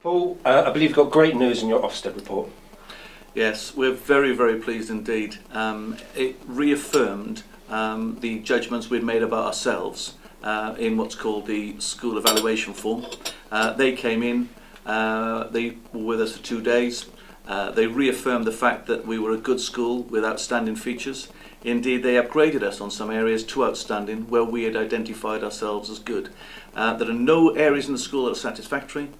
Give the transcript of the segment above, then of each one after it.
Paul, I believe you've got great news in your Ofsted report. Yes, we're very, very pleased indeed. It reaffirmed the judgments we'd made about ourselves in what's called the school evaluation form. They came in, they were with us for 2 days. They reaffirmed the fact that we were a good school with outstanding features. Indeed, they upgraded us on some areas to outstanding where we had identified ourselves as good. There are no areas in the school that are satisfactory.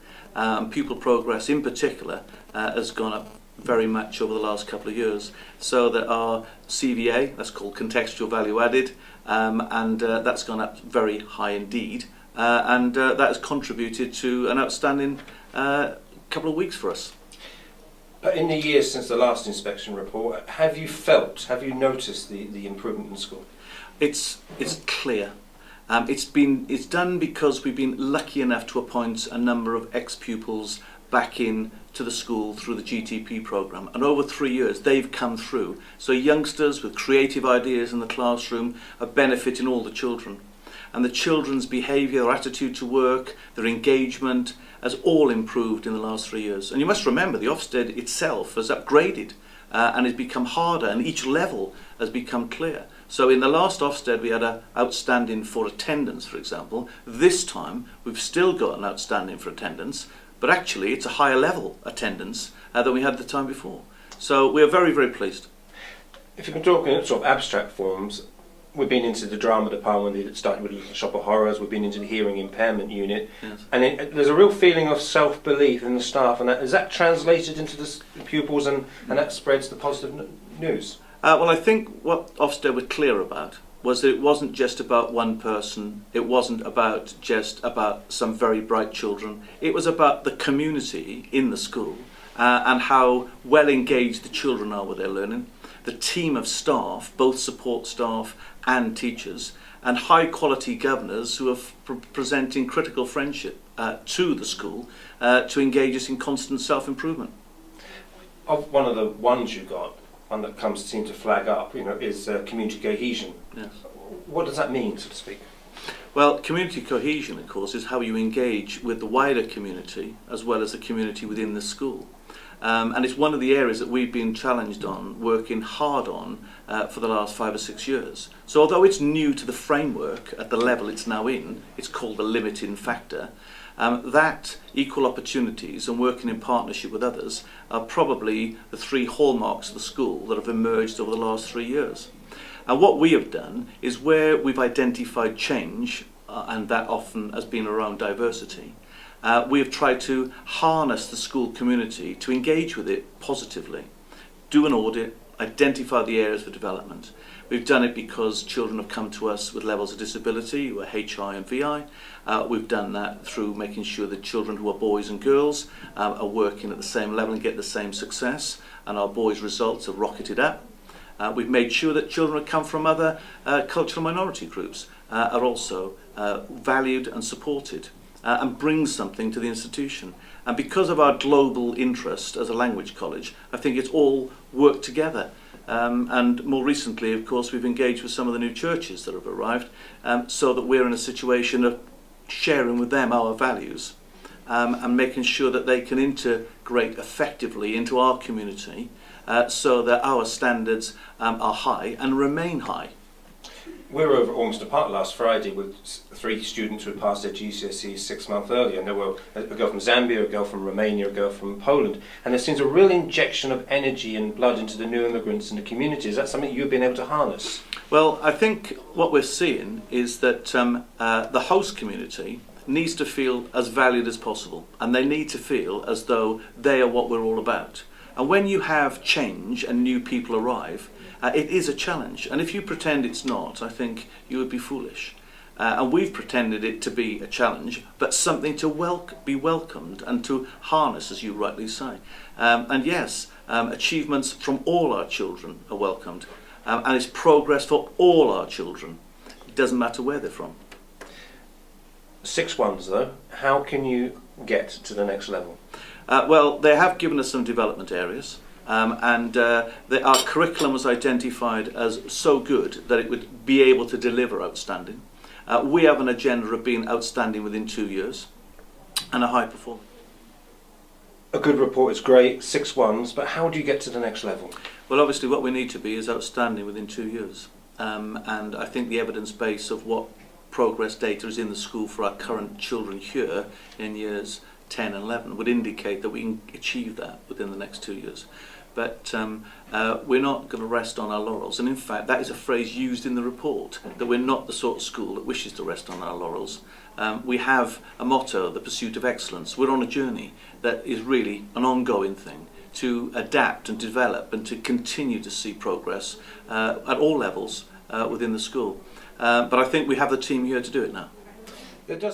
Pupil progress in particular has gone up very much over the last couple of years, so that our CVA, that's called contextual value added, and that's gone up very high indeed, and that has contributed to an outstanding couple of weeks for us. But in the years since the last inspection report, have you noticed the improvement in the school? It's clear. It's done because we've been lucky enough to appoint a number of ex-pupils back in to the school through the GTP programme, and over 3 years they've come through. So youngsters with creative ideas in the classroom are benefiting all the children, and the children's behaviour, their attitude to work, their engagement has all improved in the last 3 years. And you must remember the Ofsted itself has upgraded and has become harder, and each level has become clear. So in the last Ofsted we had an outstanding for attendance, for example. This time we've still got an outstanding for attendance, but actually it's a higher level attendance than we had the time before. So we are very, very pleased. If you can talk in sort of abstract forms, we've been into the drama department that started with Little Shop of Horrors, we've been into the hearing impairment unit, Yes. and there's a real feeling of self-belief in the staff, and is that translated into the pupils and that spreads the positive news? Well, I think what Ofsted were clear about was that it wasn't just about one person, it wasn't just about some very bright children, it was about the community in the school and how well engaged the children are with their learning, the team of staff, both support staff and teachers, and high quality governors who are presenting critical friendship to the school to engage us in constant self-improvement. Of one of the ones you got, one that seems to flag up, is community cohesion. Yes. What does that mean, so to speak? Well, community cohesion, of course, is how you engage with the wider community as well as the community within the school. And it's one of the areas that we've been challenged on, working hard on for the last 5 or 6 years. So although it's new to the framework at the level it's now in, it's called the limiting factor, that equal opportunities and working in partnership with others are probably the 3 hallmarks of the school that have emerged over the last 3 years. And what we have done is where we've identified change, and that often has been around diversity, we have tried to harness the school community to engage with it positively, do an audit, identify the areas for development. We've done it because children have come to us with levels of disability, who are HI and VI. We've done that through making sure that children who are boys and girls are working at the same level and get the same success, and our boys' results have rocketed up. We've made sure that children who come from other cultural minority groups are also valued and supported and bring something to the institution. And because of our global interest as a language college, I think it's all worked together. And more recently, of course, we've engaged with some of the new churches that have arrived, so that we're in a situation of sharing with them our values and making sure that they can integrate effectively into our community so that our standards are high and remain high. We were over at Ormston Park last Friday with 3 students who had passed their GCSEs 6 months earlier, and there were a girl from Zambia, a girl from Romania, a girl from Poland, and there seems a real injection of energy and blood into the new immigrants in the community. Is that something you've been able to harness? Well, I think what we're seeing is that the host community needs to feel as valued as possible, and they need to feel as though they are what we're all about. And when you have change and new people arrive, it is a challenge, and if you pretend it's not, I think you would be foolish. And we've pretended it to be a challenge, but something to be welcomed and to harness, as you rightly say. And yes, achievements from all our children are welcomed, and it's progress for all our children. It doesn't matter where they're from. 6 ones though, how can you get to the next level? Well, they have given us some development areas. And our curriculum was identified as so good that it would be able to deliver outstanding. We have an agenda of being outstanding within 2 years and a high performance. a good report is great, 6 ones, but how do you get to the next level? Well, obviously what we need to be is outstanding within 2 years. And I think the evidence base of what progress data is in the school for our current children here in years 10 and 11 would indicate that we can achieve that within the next 2 years. But we're not going to rest on our laurels. And in fact, that is a phrase used in the report, that we're not the sort of school that wishes to rest on our laurels. We have a motto, the pursuit of excellence. We're on a journey that is really an ongoing thing to adapt and develop and to continue to see progress at all levels within the school. But I think we have the team here to do it now. It does.